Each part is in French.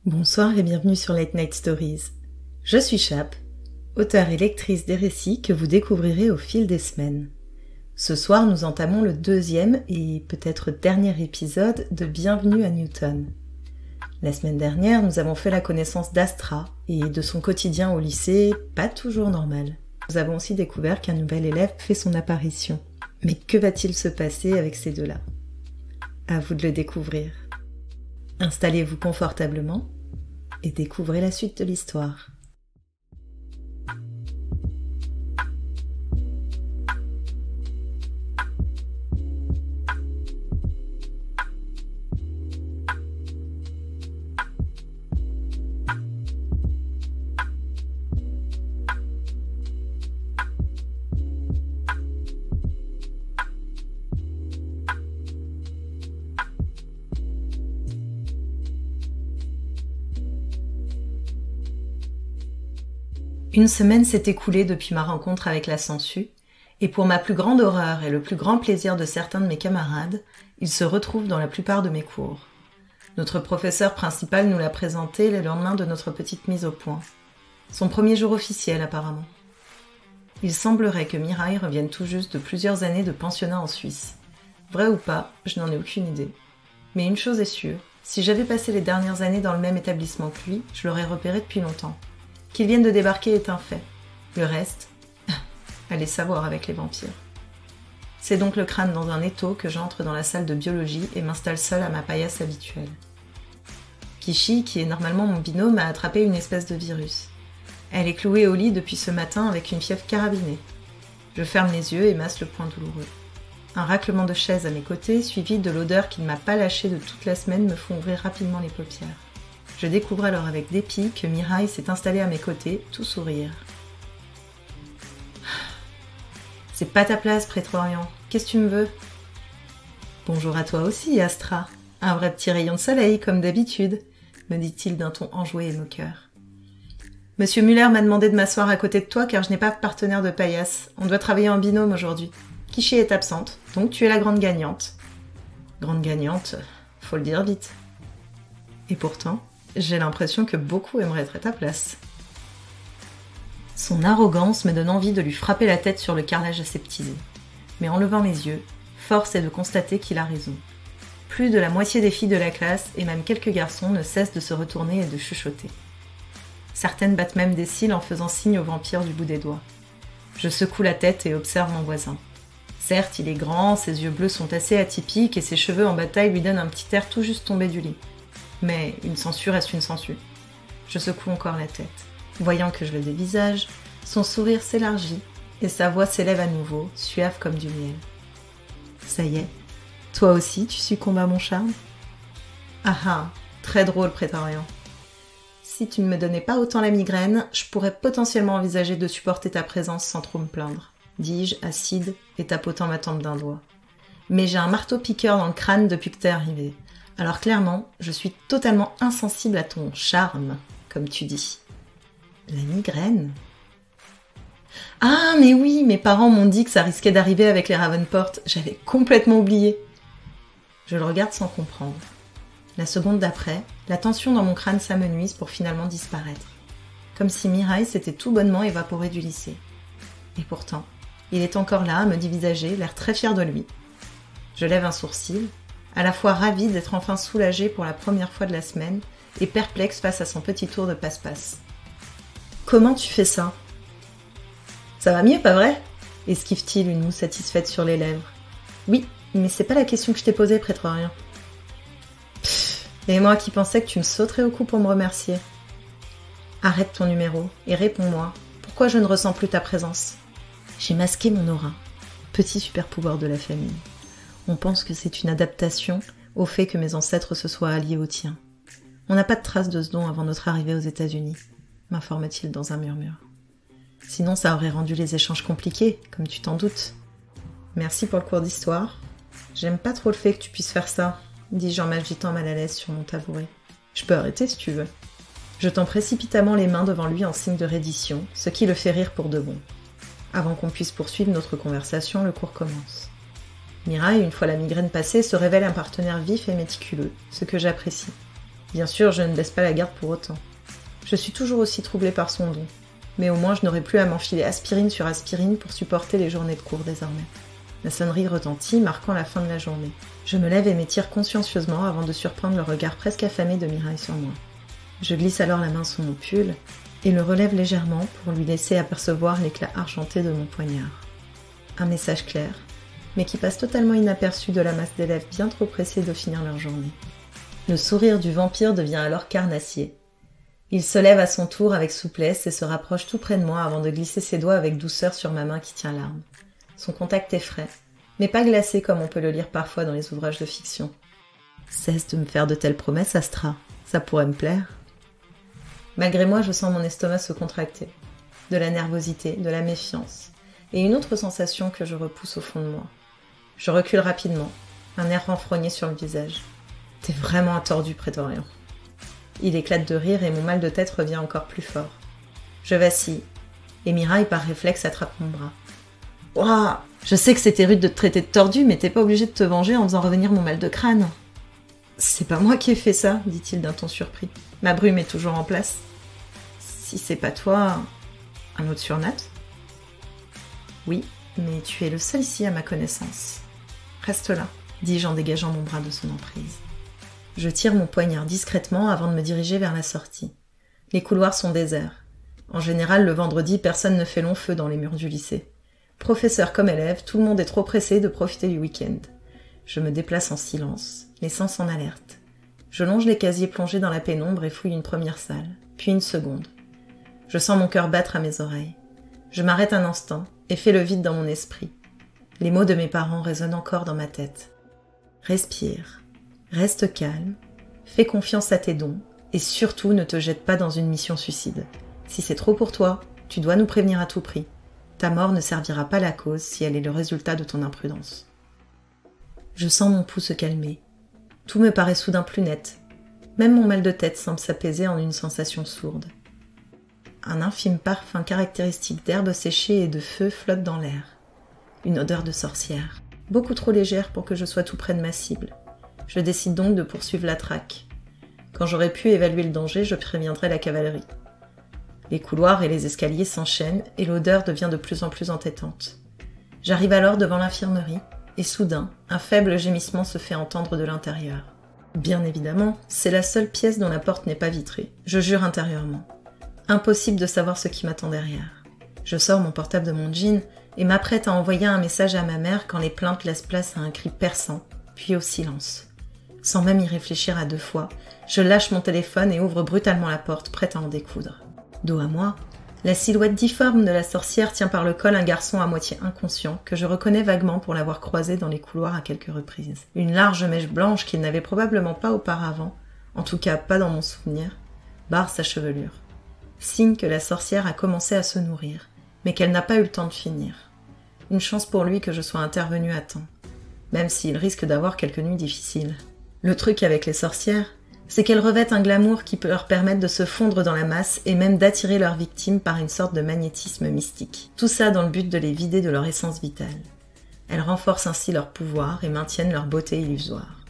Bonsoir et bienvenue sur Late Night Stories. Je suis Chap, auteure et lectrice des récits que vous découvrirez au fil des semaines. Ce soir, nous entamons le deuxième et peut-être dernier épisode de Bienvenue à Newton. La semaine dernière, nous avons fait la connaissance d'Astra et de son quotidien au lycée, pas toujours normal. Nous avons aussi découvert qu'un nouvel élève fait son apparition. Mais que va-t-il se passer avec ces deux-là ? À vous de le découvrir. Installez-vous confortablement et découvrez la suite de l'histoire. Une semaine s'est écoulée depuis ma rencontre avec la Sangsue, et pour ma plus grande horreur et le plus grand plaisir de certains de mes camarades, il se retrouve dans la plupart de mes cours. Notre professeur principal nous l'a présenté le lendemain de notre petite mise au point. Son premier jour officiel apparemment. Il semblerait que Mirai revienne tout juste de plusieurs années de pensionnat en Suisse. Vrai ou pas, je n'en ai aucune idée. Mais une chose est sûre, si j'avais passé les dernières années dans le même établissement que lui, je l'aurais repéré depuis longtemps. Qu'il vienne de débarquer est un fait. Le reste, allez savoir avec les vampires. C'est donc le crâne dans un étau que j'entre dans la salle de biologie et m'installe seule à ma paillasse habituelle. Kishi, qui est normalement mon binôme, a attrapé une espèce de virus. Elle est clouée au lit depuis ce matin avec une fièvre carabinée. Je ferme les yeux et masse le point douloureux. Un raclement de chaise à mes côtés, suivi de l'odeur qui ne m'a pas lâchée de toute la semaine, me font ouvrir rapidement les paupières. Je découvre alors avec dépit que Mirai s'est installée à mes côtés, tout sourire. « C'est pas ta place, Prétoire-Orient. Qu'est-ce que tu me veux ?»« Bonjour à toi aussi, Astra. Un vrai petit rayon de soleil, comme d'habitude, » me dit-il d'un ton enjoué et moqueur. « Monsieur Muller m'a demandé de m'asseoir à côté de toi car je n'ai pas de partenaire de paillasse. On doit travailler en binôme aujourd'hui. Kishi est absente, donc tu es la grande gagnante. » Grande gagnante, faut le dire vite. Et pourtant, j'ai l'impression que beaucoup aimeraient être à ta place. Son arrogance me donne envie de lui frapper la tête sur le carrelage aseptisé. Mais en levant les yeux, force est de constater qu'il a raison. Plus de la moitié des filles de la classe, et même quelques garçons, ne cessent de se retourner et de chuchoter. Certaines battent même des cils en faisant signe au vampire du bout des doigts. Je secoue la tête et observe mon voisin. Certes, il est grand, ses yeux bleus sont assez atypiques et ses cheveux en bataille lui donnent un petit air tout juste tombé du lit. Mais une sangsue reste une sangsue. Je secoue encore la tête. Voyant que je le dévisage, son sourire s'élargit et sa voix s'élève à nouveau, suave comme du miel. Ça y est, toi aussi tu succombes à mon charme ? Ah ah, très drôle, Prétoire-Orient. Si tu ne me donnais pas autant la migraine, je pourrais potentiellement envisager de supporter ta présence sans trop me plaindre, dis-je, acide et tapotant ma tempe d'un doigt. Mais j'ai un marteau-piqueur dans le crâne depuis que t'es arrivé. Alors clairement, je suis totalement insensible à ton charme, comme tu dis. La migraine ? Ah, mais oui, mes parents m'ont dit que ça risquait d'arriver avec les Ravenport. J'avais complètement oublié. Je le regarde sans comprendre. La seconde d'après, la tension dans mon crâne s'amenuise pour finalement disparaître. Comme si Mirai s'était tout bonnement évaporé du lycée. Et pourtant, il est encore là à me dévisager, l'air très fier de lui. Je lève un sourcil, à la fois ravi d'être enfin soulagé pour la première fois de la semaine et perplexe face à son petit tour de passe-passe. « Comment tu fais ça ?»« Ça va mieux, pas vrai ?» esquive-t-il une moue satisfaite sur les lèvres. « Oui, mais c'est pas la question que je t'ai posée, Prétoire-Orient. »« Pfff, et moi qui pensais que tu me sauterais au cou pour me remercier. »« Arrête ton numéro et réponds-moi. Pourquoi je ne ressens plus ta présence ?» J'ai masqué mon aura. Petit super pouvoir de la famille. On pense que c'est une adaptation au fait que mes ancêtres se soient alliés aux tiens. On n'a pas de trace de ce don avant notre arrivée aux États-Unis, m'informe-t-il dans un murmure. Sinon, ça aurait rendu les échanges compliqués, comme tu t'en doutes. Merci pour le cours d'histoire. J'aime pas trop le fait que tu puisses faire ça, dis-je en m'agitant mal à l'aise sur mon tabouret. Je peux arrêter si tu veux. Jetant précipitamment les mains devant lui en signe de reddition, ce qui le fait rire pour de bon. Avant qu'on puisse poursuivre notre conversation, le cours commence. Mirai, une fois la migraine passée, se révèle un partenaire vif et méticuleux, ce que j'apprécie. Bien sûr, je ne baisse pas la garde pour autant. Je suis toujours aussi troublée par son don, mais au moins je n'aurai plus à m'enfiler aspirine sur aspirine pour supporter les journées de cours désormais. La sonnerie retentit, marquant la fin de la journée. Je me lève et m'étire consciencieusement avant de surprendre le regard presque affamé de Mireille sur moi. Je glisse alors la main sous mon pull et le relève légèrement pour lui laisser apercevoir l'éclat argenté de mon poignard. Un message clair, mais qui passe totalement inaperçu de la masse d'élèves bien trop pressés de finir leur journée. Le sourire du vampire devient alors carnassier. Il se lève à son tour avec souplesse et se rapproche tout près de moi avant de glisser ses doigts avec douceur sur ma main qui tient l'arme. Son contact est frais, mais pas glacé comme on peut le lire parfois dans les ouvrages de fiction. Cesse de me faire de telles promesses, Astra. Ça pourrait me plaire. Malgré moi, je sens mon estomac se contracter. De la nervosité, de la méfiance, et une autre sensation que je repousse au fond de moi. Je recule rapidement, un air renfrogné sur le visage. T'es vraiment un tordu, prétorian. Il éclate de rire et mon mal de tête revient encore plus fort. Je vacille, et Mireille par réflexe attrape mon bras. Ouah, je sais que c'était rude de te traiter de tordu, mais t'es pas obligé de te venger en faisant revenir mon mal de crâne. C'est pas moi qui ai fait ça, dit-il d'un ton surpris. Ma brume est toujours en place. Si c'est pas toi, un autre surnat? Oui, mais tu es le seul ici à ma connaissance. Reste là, dis-je en dégageant mon bras de son emprise. Je tire mon poignard discrètement avant de me diriger vers la sortie. Les couloirs sont déserts. En général, le vendredi, personne ne fait long feu dans les murs du lycée. Professeur comme élève, tout le monde est trop pressé de profiter du week-end. Je me déplace en silence, les sens en alerte. Je longe les casiers plongés dans la pénombre et fouille une première salle, puis une seconde. Je sens mon cœur battre à mes oreilles. Je m'arrête un instant et fais le vide dans mon esprit. Les mots de mes parents résonnent encore dans ma tête. Respire, reste calme, fais confiance à tes dons et surtout ne te jette pas dans une mission suicide. Si c'est trop pour toi, tu dois nous prévenir à tout prix. Ta mort ne servira pas la cause si elle est le résultat de ton imprudence. Je sens mon pouls se calmer. Tout me paraît soudain plus net. Même mon mal de tête semble s'apaiser en une sensation sourde. Un infime parfum caractéristique d'herbes séchées et de feu flotte dans l'air. Une odeur de sorcière, beaucoup trop légère pour que je sois tout près de ma cible. Je décide donc de poursuivre la traque. Quand j'aurai pu évaluer le danger, je préviendrai la cavalerie. Les couloirs et les escaliers s'enchaînent et l'odeur devient de plus en plus entêtante. J'arrive alors devant l'infirmerie et soudain, un faible gémissement se fait entendre de l'intérieur. Bien évidemment, c'est la seule pièce dont la porte n'est pas vitrée. Je jure intérieurement. Impossible de savoir ce qui m'attend derrière. Je sors mon portable de mon jean et m'apprête à envoyer un message à ma mère quand les plaintes laissent place à un cri perçant, puis au silence. Sans même y réfléchir à deux fois, je lâche mon téléphone et ouvre brutalement la porte, prête à en découdre. Dos à moi, la silhouette difforme de la sorcière tient par le col un garçon à moitié inconscient que je reconnais vaguement pour l'avoir croisé dans les couloirs à quelques reprises. Une large mèche blanche qu'il n'avait probablement pas auparavant, en tout cas pas dans mon souvenir, barre sa chevelure. Signe que la sorcière a commencé à se nourrir, mais qu'elle n'a pas eu le temps de finir. Une chance pour lui que je sois intervenue à temps, même s'il risque d'avoir quelques nuits difficiles. Le truc avec les sorcières, c'est qu'elles revêtent un glamour qui peut leur permettre de se fondre dans la masse et même d'attirer leurs victimes par une sorte de magnétisme mystique. Tout ça dans le but de les vider de leur essence vitale. Elles renforcent ainsi leur pouvoir et maintiennent leur beauté illusoire.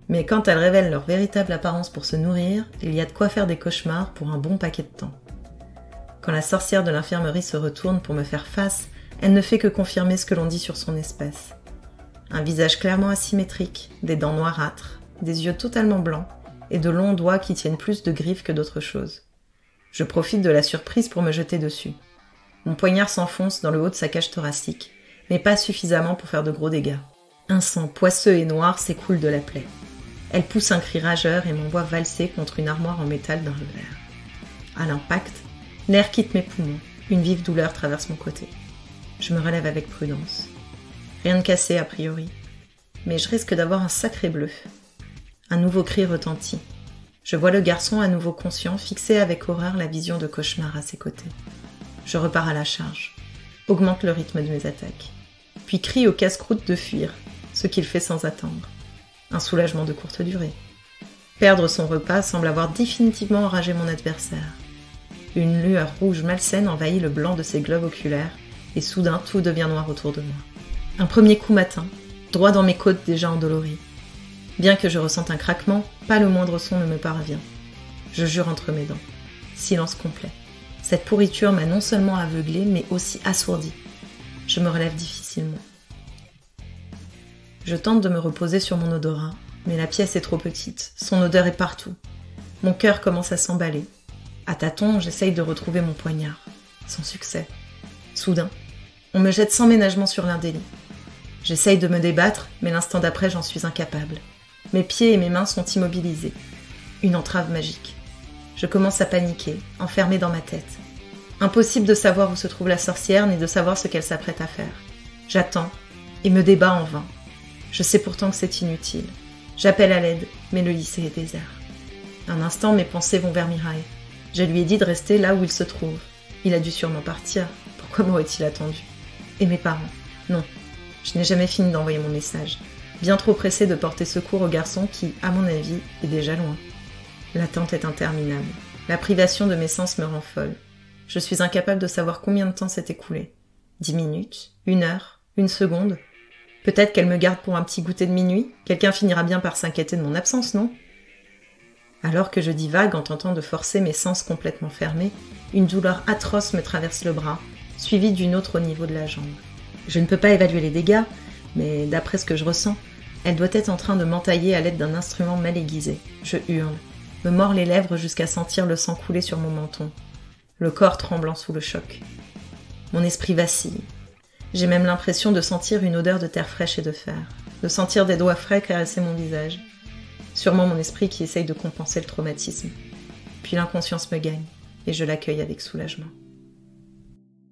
Mais quand elles révèlent leur véritable apparence pour se nourrir, il y a de quoi faire des cauchemars pour un bon paquet de temps. Quand la sorcière de l'infirmerie se retourne pour me faire face, elle ne fait que confirmer ce que l'on dit sur son espèce. Un visage clairement asymétrique, des dents noirâtres, des yeux totalement blancs, et de longs doigts qui tiennent plus de griffes que d'autre chose. Je profite de la surprise pour me jeter dessus. Mon poignard s'enfonce dans le haut de sa cage thoracique, mais pas suffisamment pour faire de gros dégâts. Un sang poisseux et noir s'écoule de la plaie. Elle pousse un cri rageur et m'envoie valser contre une armoire en métal d'un revers. À l'impact, l'air quitte mes poumons, une vive douleur traverse mon côté. Je me relève avec prudence. Rien de cassé a priori, mais je risque d'avoir un sacré bleu. Un nouveau cri retentit. Je vois le garçon à nouveau conscient fixer avec horreur la vision de cauchemar à ses côtés. Je repars à la charge, augmente le rythme de mes attaques, puis crie au casse-croûte de fuir, ce qu'il fait sans attendre. Un soulagement de courte durée. Perdre son repas semble avoir définitivement enragé mon adversaire. Une lueur rouge malsaine envahit le blanc de ses globes oculaires et soudain tout devient noir autour de moi. Un premier coup m'atteint, droit dans mes côtes déjà endolories. Bien que je ressente un craquement, pas le moindre son ne me parvient. Je jure entre mes dents. Silence complet. Cette pourriture m'a non seulement aveuglée, mais aussi assourdie. Je me relève difficilement. Je tente de me reposer sur mon odorat, mais la pièce est trop petite. Son odeur est partout. Mon cœur commence à s'emballer. À tâtons, j'essaye de retrouver mon poignard. Sans succès. Soudain, on me jette sans ménagement sur l'un des lits. J'essaye de me débattre, mais l'instant d'après, j'en suis incapable. Mes pieds et mes mains sont immobilisés. Une entrave magique. Je commence à paniquer, enfermée dans ma tête. Impossible de savoir où se trouve la sorcière, ni de savoir ce qu'elle s'apprête à faire. J'attends, et me débat en vain. Je sais pourtant que c'est inutile. J'appelle à l'aide, mais le lycée est désert. Un instant, mes pensées vont vers Mirai. Je lui ai dit de rester là où il se trouve. Il a dû sûrement partir. Pourquoi m'aurait-il attendu? Et mes parents? Non, je n'ai jamais fini d'envoyer mon message. Bien trop pressée de porter secours au garçon qui, à mon avis, est déjà loin. L'attente est interminable. La privation de mes sens me rend folle. Je suis incapable de savoir combien de temps s'est écoulé. 10 minutes, 1 heure, 1 seconde. Peut-être qu'elle me garde pour un petit goûter de minuit. Quelqu'un finira bien par s'inquiéter de mon absence, non? Alors que je divague en tentant de forcer mes sens complètement fermés, une douleur atroce me traverse le bras, suivie d'une autre au niveau de la jambe. Je ne peux pas évaluer les dégâts, mais d'après ce que je ressens, elle doit être en train de m'entailler à l'aide d'un instrument mal aiguisé. Je hurle, me mords les lèvres jusqu'à sentir le sang couler sur mon menton, le corps tremblant sous le choc. Mon esprit vacille. J'ai même l'impression de sentir une odeur de terre fraîche et de fer, de sentir des doigts frais caresser mon visage. Sûrement mon esprit qui essaye de compenser le traumatisme. Puis l'inconscience me gagne, et je l'accueille avec soulagement.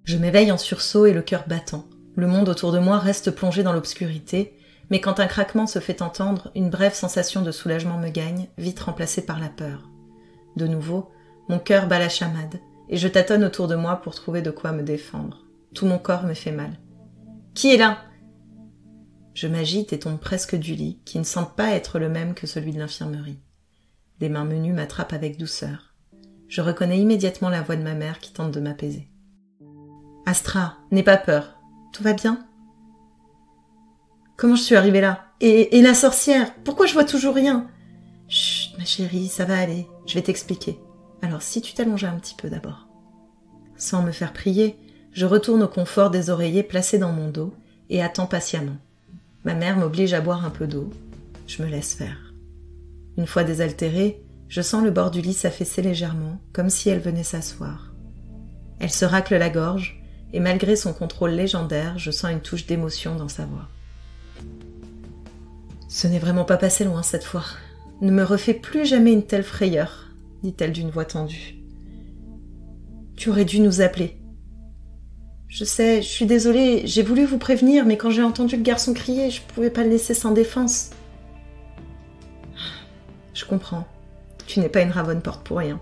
Je m'éveille en sursaut et le cœur battant. Le monde autour de moi reste plongé dans l'obscurité, mais quand un craquement se fait entendre, une brève sensation de soulagement me gagne, vite remplacée par la peur. De nouveau, mon cœur bat la chamade, et je tâtonne autour de moi pour trouver de quoi me défendre. Tout mon corps me fait mal. « Qui est là ?» Je m'agite et tombe presque du lit, qui ne semble pas être le même que celui de l'infirmerie. Des mains menues m'attrapent avec douceur. Je reconnais immédiatement la voix de ma mère qui tente de m'apaiser. « Astra, n'aie pas peur. Tout va bien ? Comment je suis arrivée là ? Et la sorcière ? Pourquoi je vois toujours rien ? Chut, ma chérie, ça va aller. Je vais t'expliquer. Alors si tu t'allongeais un petit peu d'abord. » Sans me faire prier, je retourne au confort des oreillers placés dans mon dos et attends patiemment. Ma mère m'oblige à boire un peu d'eau. Je me laisse faire. Une fois désaltérée, je sens le bord du lit s'affaisser légèrement, comme si elle venait s'asseoir. Elle se racle la gorge, et malgré son contrôle légendaire, je sens une touche d'émotion dans sa voix. « Ce n'est vraiment pas passé loin cette fois. Ne me refais plus jamais une telle frayeur, dit-elle d'une voix tendue. Tu aurais dû nous appeler. Je sais, je suis désolée, j'ai voulu vous prévenir, mais quand j'ai entendu le garçon crier, je pouvais pas le laisser sans défense. Je comprends. Tu n'es pas une Ravenporte pour rien.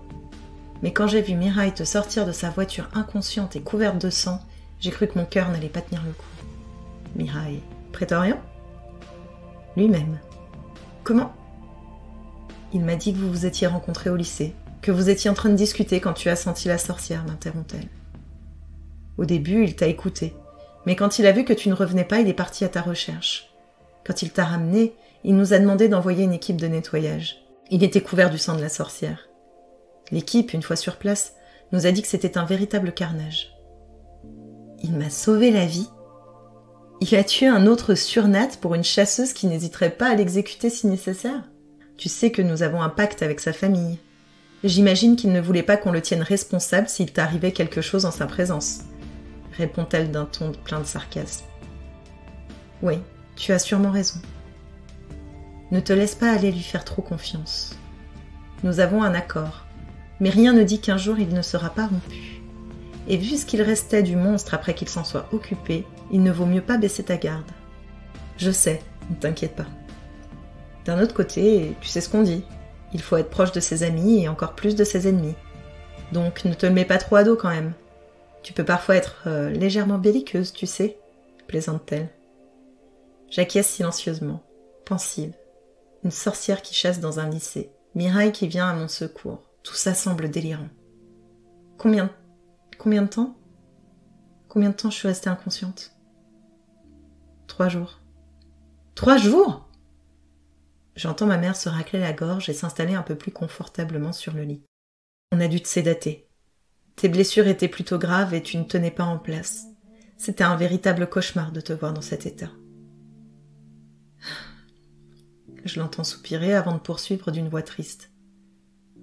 Mais quand j'ai vu Mirai te sortir de sa voiture inconsciente et couverte de sang, j'ai cru que mon cœur n'allait pas tenir le coup. Mirai, prétorien ? Lui-même. Comment ? Il m'a dit que vous vous étiez rencontrés au lycée, que vous étiez en train de discuter quand tu as senti la sorcière, m'interrompt-elle. Au début, il t'a écouté, mais quand il a vu que tu ne revenais pas, il est parti à ta recherche. Quand il t'a ramené, il nous a demandé d'envoyer une équipe de nettoyage. Il était couvert du sang de la sorcière. L'équipe, une fois sur place, nous a dit que c'était un véritable carnage. Il m'a sauvé la vie. Il a tué un autre surnat pour une chasseuse qui n'hésiterait pas à l'exécuter si nécessaire. Tu sais que nous avons un pacte avec sa famille. J'imagine qu'il ne voulait pas qu'on le tienne responsable s'il t'arrivait quelque chose en sa présence, répond-elle d'un ton plein de sarcasme. Oui, tu as sûrement raison. Ne te laisse pas aller lui faire trop confiance. Nous avons un accord, mais rien ne dit qu'un jour il ne sera pas rompu. Et vu ce qu'il restait du monstre après qu'il s'en soit occupé, il ne vaut mieux pas baisser ta garde. Je sais, ne t'inquiète pas. D'un autre côté, tu sais ce qu'on dit. Il faut être proche de ses amis et encore plus de ses ennemis. Donc ne te le mets pas trop à dos quand même. Tu peux parfois être légèrement belliqueuse, tu sais, plaisante-t-elle. J'acquiesce silencieusement, pensive. Une sorcière qui chasse dans un lycée. Mirai qui vient à mon secours. Tout ça semble délirant. Combien de temps ? Combien de temps je suis restée inconsciente ? 3 jours. 3 jours ? J'entends ma mère se racler la gorge et s'installer un peu plus confortablement sur le lit. On a dû te sédater. Tes blessures étaient plutôt graves et tu ne tenais pas en place. C'était un véritable cauchemar de te voir dans cet état. Je l'entends soupirer avant de poursuivre d'une voix triste.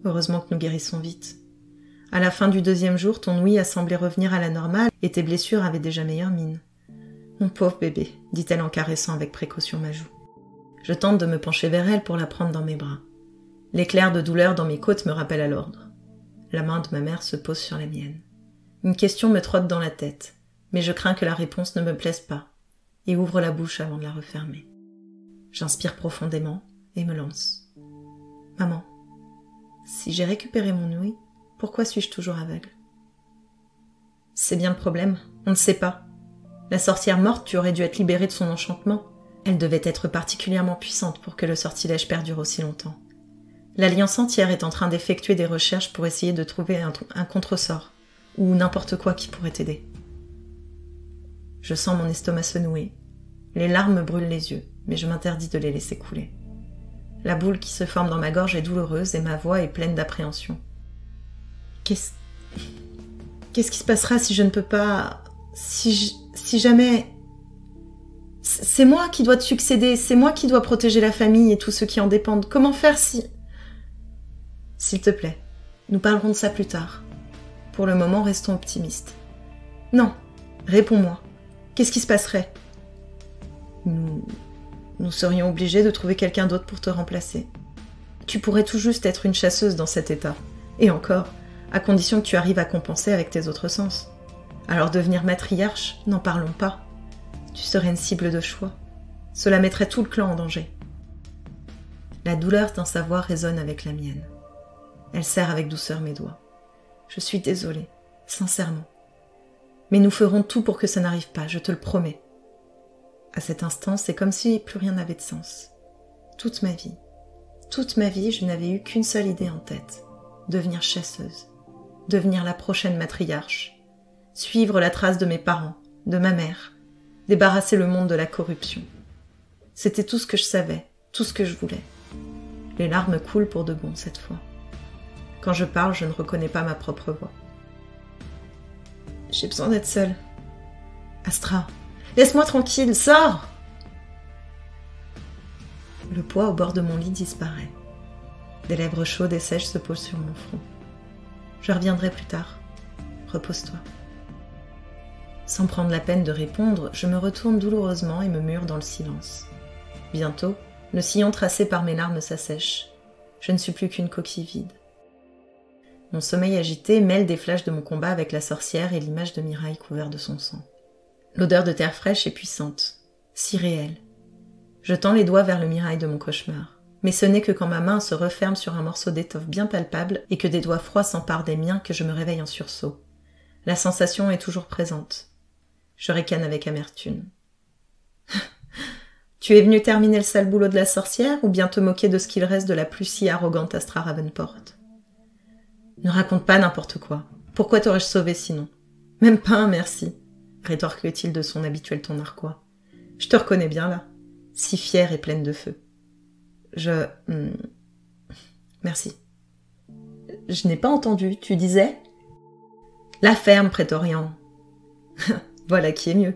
Heureusement que nous guérissons vite. À la fin du 2e jour, ton ouïe a semblé revenir à la normale et tes blessures avaient déjà meilleure mine. Mon pauvre bébé, dit-elle en caressant avec précaution ma joue. Je tente de me pencher vers elle pour la prendre dans mes bras. L'éclair de douleur dans mes côtes me rappelle à l'ordre. La main de ma mère se pose sur la mienne. Une question me trotte dans la tête, mais je crains que la réponse ne me plaise pas, et ouvre la bouche avant de la refermer. J'inspire profondément et me lance. Maman, si j'ai récupéré mon ouïe, pourquoi suis-je toujours aveugle? C'est bien le problème, on ne sait pas. La sorcière morte, tu aurais dû être libérée de son enchantement. Elle devait être particulièrement puissante pour que le sortilège perdure aussi longtemps. L'Alliance entière est en train d'effectuer des recherches pour essayer de trouver un contresort, ou n'importe quoi qui pourrait t'aider. Je sens mon estomac se nouer. Les larmes me brûlent les yeux, mais je m'interdis de les laisser couler. La boule qui se forme dans ma gorge est douloureuse et ma voix est pleine d'appréhension. Qu'est-ce qui se passera si je ne peux pas... Si jamais... C'est moi qui dois te succéder, c'est moi qui dois protéger la famille et tous ceux qui en dépendent. Comment faire si... S'il te plaît, nous parlerons de ça plus tard. Pour le moment, restons optimistes. Non, réponds-moi. Qu'est-ce qui se passerait? Nous serions obligés de trouver quelqu'un d'autre pour te remplacer. Tu pourrais tout juste être une chasseuse dans cet état. Et encore, à condition que tu arrives à compenser avec tes autres sens. Alors devenir matriarche, n'en parlons pas. Tu serais une cible de choix. Cela mettrait tout le clan en danger. La douleur d'un savoir résonne avec la mienne. Elle serre avec douceur mes doigts. Je suis désolée, sincèrement. Mais nous ferons tout pour que ça n'arrive pas, je te le promets. À cet instant, c'est comme si plus rien n'avait de sens. Toute ma vie, je n'avais eu qu'une seule idée en tête. Devenir chasseuse. Devenir la prochaine matriarche. Suivre la trace de mes parents, de ma mère. Débarrasser le monde de la corruption. C'était tout ce que je savais, tout ce que je voulais. Les larmes coulent pour de bon cette fois. Quand je parle, je ne reconnais pas ma propre voix. J'ai besoin d'être seule. Astra, laisse-moi tranquille, sors! Le poids au bord de mon lit disparaît. Des lèvres chaudes et sèches se posent sur mon front. Je reviendrai plus tard. Repose-toi. Sans prendre la peine de répondre, je me retourne douloureusement et me mure dans le silence. Bientôt, le sillon tracé par mes larmes s'assèche. Je ne suis plus qu'une coquille vide. Mon sommeil agité mêle des flashs de mon combat avec la sorcière et l'image de Mirai couverte de son sang. L'odeur de terre fraîche est puissante, si réelle. Je tends les doigts vers le Mirai de mon cauchemar. Mais ce n'est que quand ma main se referme sur un morceau d'étoffe bien palpable et que des doigts froids s'emparent des miens que je me réveille en sursaut. La sensation est toujours présente. Je ricane avec amertume. Tu es venu terminer le sale boulot de la sorcière ou bien te moquer de ce qu'il reste de la plus si arrogante Astra Ravenport? Ne raconte pas n'importe quoi. Pourquoi t'aurais-je sauvé sinon? Même pas un merci, rétorque-t-il de son habituel ton narquois. Je te reconnais bien là, si fière et pleine de feu. Merci. Je n'ai pas entendu, tu disais? La ferme, prétorian. Voilà qui est mieux.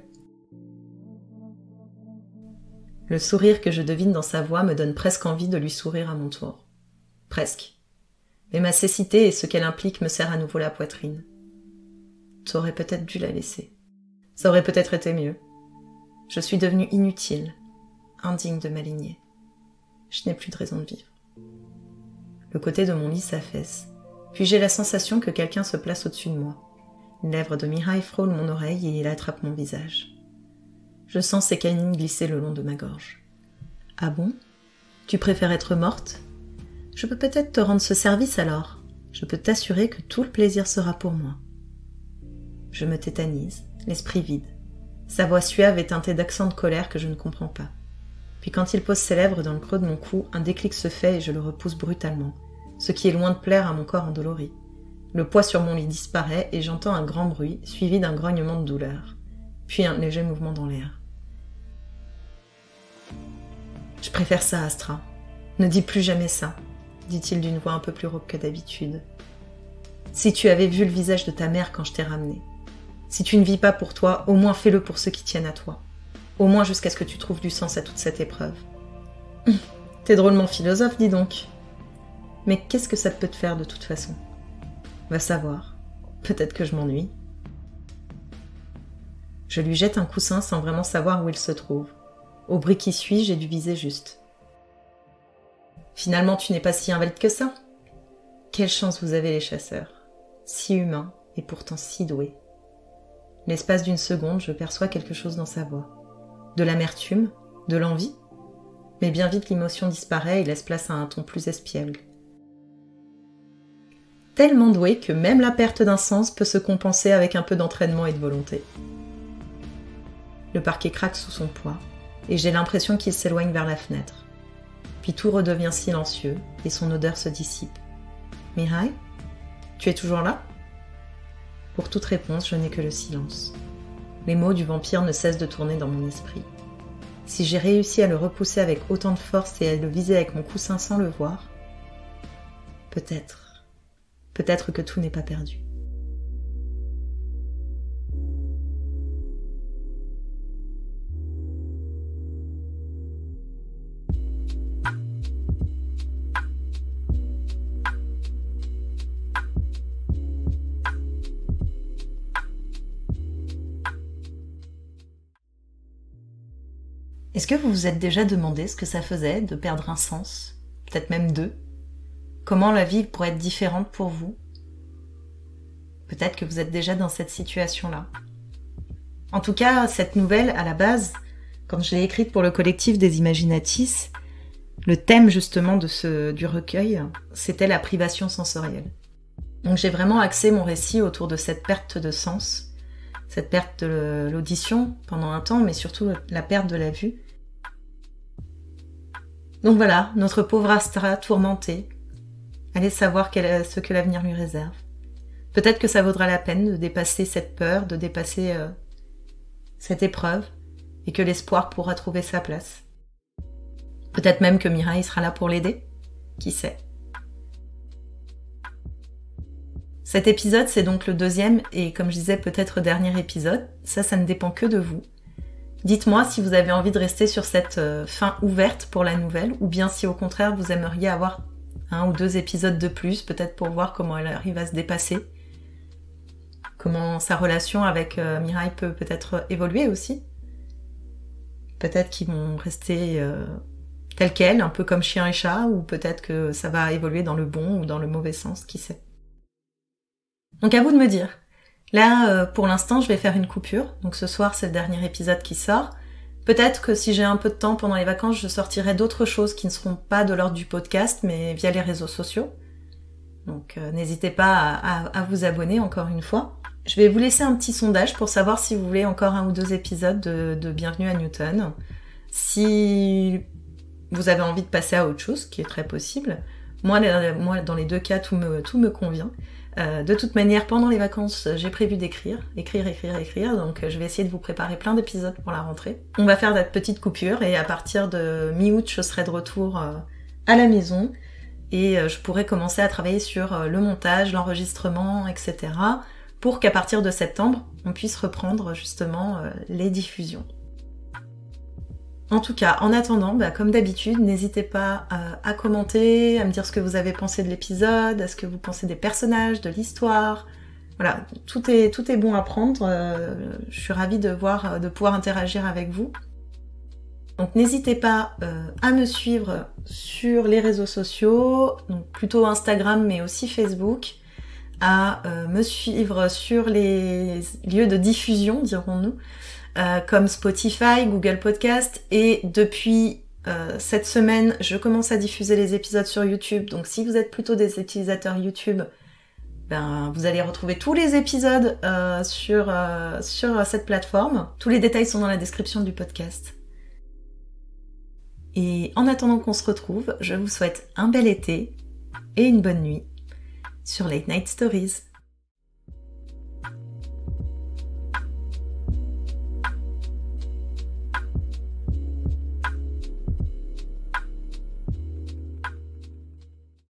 Le sourire que je devine dans sa voix me donne presque envie de lui sourire à mon tour. Presque. Mais ma cécité et ce qu'elle implique me serre à nouveau la poitrine. T'aurais peut-être dû la laisser. Ça aurait peut-être été mieux. Je suis devenue inutile, indigne de ma lignée. Je n'ai plus de raison de vivre. Le côté de mon lit s'affaisse, puis j'ai la sensation que quelqu'un se place au-dessus de moi. Une lèvre de Mirai frôle mon oreille et il attrape mon visage. Je sens ses canines glisser le long de ma gorge. Ah bon? Tu préfères être morte? Je peux peut-être te rendre ce service alors. Je peux t'assurer que tout le plaisir sera pour moi. Je me tétanise, l'esprit vide. Sa voix suave est teintée d'accents de colère que je ne comprends pas. Puis quand il pose ses lèvres dans le creux de mon cou, un déclic se fait et je le repousse brutalement, ce qui est loin de plaire à mon corps endolori. Le poids sur mon lit disparaît et j'entends un grand bruit, suivi d'un grognement de douleur, puis un léger mouvement dans l'air. Je préfère ça, Astra. Ne dis plus jamais ça, dit-il d'une voix un peu plus rauque que d'habitude. Si tu avais vu le visage de ta mère quand je t'ai ramené. Si tu ne vis pas pour toi, au moins fais-le pour ceux qui tiennent à toi. Au moins jusqu'à ce que tu trouves du sens à toute cette épreuve. T'es drôlement philosophe, dis donc. Mais qu'est-ce que ça peut te faire de toute façon? Va savoir. Peut-être que je m'ennuie. Je lui jette un coussin sans vraiment savoir où il se trouve. Au bruit qui suit, j'ai dû viser juste. Finalement, tu n'es pas si invalide que ça. Quelle chance vous avez les chasseurs. Si humains et pourtant si doués. L'espace d'une seconde, je perçois quelque chose dans sa voix. De l'amertume, de l'envie. Mais bien vite, l'émotion disparaît et laisse place à un ton plus espiègle. Tellement doué que même la perte d'un sens peut se compenser avec un peu d'entraînement et de volonté. Le parquet craque sous son poids et j'ai l'impression qu'il s'éloigne vers la fenêtre. Puis tout redevient silencieux et son odeur se dissipe. Mirai, tu es toujours là? Pour toute réponse, je n'ai que le silence. Les mots du vampire ne cessent de tourner dans mon esprit. Si j'ai réussi à le repousser avec autant de force et à le viser avec mon coussin sans le voir, peut-être que tout n'est pas perdu. Est-ce que vous vous êtes déjà demandé ce que ça faisait de perdre un sens, peut-être même deux? Comment la vie pourrait être différente pour vous? Peut-être que vous êtes déjà dans cette situation-là. En tout cas, cette nouvelle, à la base, quand je l'ai écrite pour le collectif des Imaginatis, le thème justement du recueil, c'était la privation sensorielle. Donc j'ai vraiment axé mon récit autour de cette perte de sens, cette perte de l'audition pendant un temps, mais surtout la perte de la vue. Donc voilà, notre pauvre Astra tourmentée. Allez savoir ce que l'avenir lui réserve. Peut-être que ça vaudra la peine de dépasser cette peur, de dépasser cette épreuve, et que l'espoir pourra trouver sa place. Peut-être même que Mirai sera là pour l'aider. Qui sait? Cet épisode, c'est donc le deuxième, et comme je disais, peut-être dernier épisode. Ça ne dépend que de vous. Dites-moi si vous avez envie de rester sur cette fin ouverte pour la nouvelle, ou bien si au contraire vous aimeriez avoir 1 ou 2 épisodes de plus, peut-être pour voir comment elle arrive à se dépasser, comment sa relation avec Mirai peut peut-être évoluer aussi. Peut-être qu'ils vont rester tels quels, un peu comme chien et chat, ou peut-être que ça va évoluer dans le bon ou dans le mauvais sens, qui sait. Donc à vous de me dire. Là, pour l'instant, je vais faire une coupure. Donc ce soir, c'est le dernier épisode qui sort. Peut-être que si j'ai un peu de temps pendant les vacances, je sortirai d'autres choses qui ne seront pas de l'ordre du podcast, mais via les réseaux sociaux. Donc n'hésitez pas à vous abonner encore une fois. Je vais vous laisser un petit sondage pour savoir si vous voulez encore 1 ou 2 épisodes de Bienvenue à Newton. Si vous avez envie de passer à autre chose, ce qui est très possible. Moi, dans les 2 cas, tout me convient. De toute manière, pendant les vacances, j'ai prévu d'écrire, donc je vais essayer de vous préparer plein d'épisodes pour la rentrée. On va faire cette petite coupure et à partir de mi-août, je serai de retour à la maison et je pourrai commencer à travailler sur le montage, l'enregistrement, etc. pour qu'à partir de septembre, on puisse reprendre justement les diffusions. En tout cas, en attendant, comme d'habitude, n'hésitez pas à commenter, à me dire ce que vous avez pensé de l'épisode, à ce que vous pensez des personnages, de l'histoire. Voilà, tout est bon à prendre. Je suis ravie de pouvoir interagir avec vous. Donc n'hésitez pas à me suivre sur les réseaux sociaux, donc plutôt Instagram mais aussi Facebook, à me suivre sur les lieux de diffusion, dirons-nous, comme Spotify, Google Podcast, et depuis cette semaine, je commence à diffuser les épisodes sur YouTube. Donc si vous êtes plutôt des utilisateurs YouTube, vous allez retrouver tous les épisodes sur cette plateforme. Tous les détails sont dans la description du podcast. Et en attendant qu'on se retrouve, je vous souhaite un bel été et une bonne nuit sur Late Night Stories.